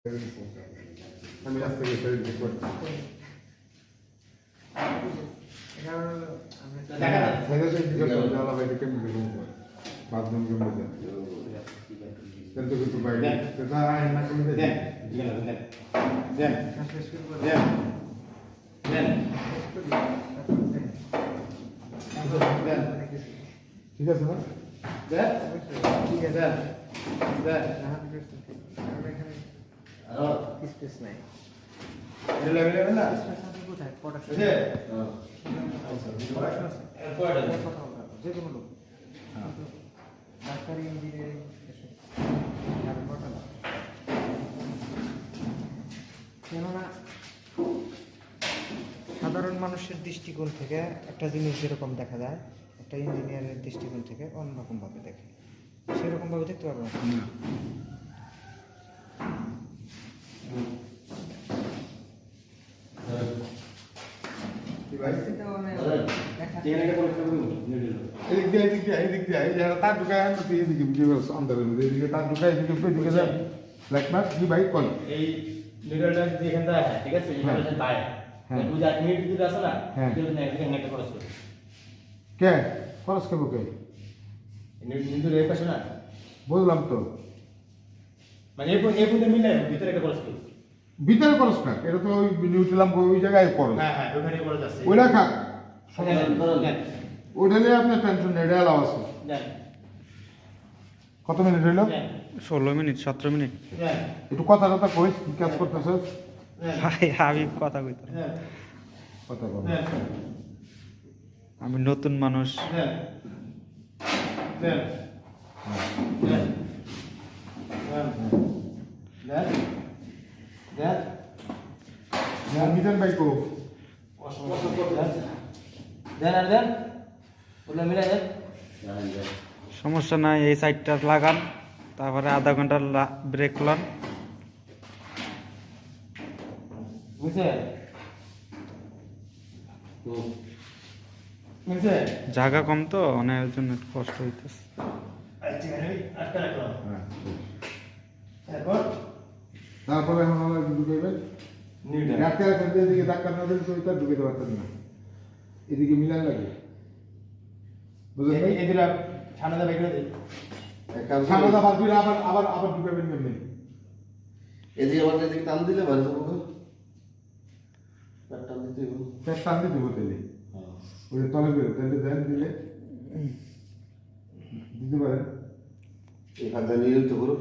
আমি আস্তে করে বাথরুম কেমন কিন্তু কিন্তু বাইরে সেটা না করে দেন দেন দেন দেন ঠিক আছে না দেন ঠিক আছে দেন আর স্পেস নাই এটা লেভেল না স্পেস আছে কোথায় প্রোডাকশন আছে প্রোডাকশন আছে যে কোনো লোক ডাক্তারি ইঞ্জিনিয়ারিং কেননা সাধারণ মানুষের দৃষ্টিকোণ থেকে একটা জিনিস যেরকম দেখা যায় একটা ইঞ্জিনিয়ারের দৃষ্টিকোণ থেকে অন্যরকমভাবে দেখে সেরকমভাবে দেখতে পারবো না। বুঝলাম তো ভিতরে খরচ না এটা তো ওই নিউট্রিলাম ওই জায়গায় খরচ ওইটা খাক ওইটা নিয়ে আপনার টেনশন নেই এটা এলাও আছে কত মিনিট হইল 16 মিনিট 17 মিনিট একটু কথা কথা কইস কি কাজ করতেছ ভাই আমি কথা কইতাম কথা বল আমি নতুন মানুষ মিজান ভাই কো সমস্যা নাই এই সাইডটা লাগান তারপরে আধা ঘন্টা ব্রেক লন জায়গা কম তো অনেক জন্য একটু কষ্ট হইতেছে তারপরে এখন আমরা ঢুকাইবেন ডাক্তার এদিকে ডাক্তার না দিলে তো এটা ঢুকাইতে পারতেন না এদিকে মিলান লাগে বুঝলেন ঠান্ডা বাদ দিলে আবার আবার আবার ঢুকাইবেন কেমনি এদিকে আবার এদিকে টান দিলে ভালো হবে টান দিতে হবে টান দিতে বলতে ওই তলে বেরো তাহলে দেন দিলে দিতে পারেন এখান থেকে নিয়ে তো করো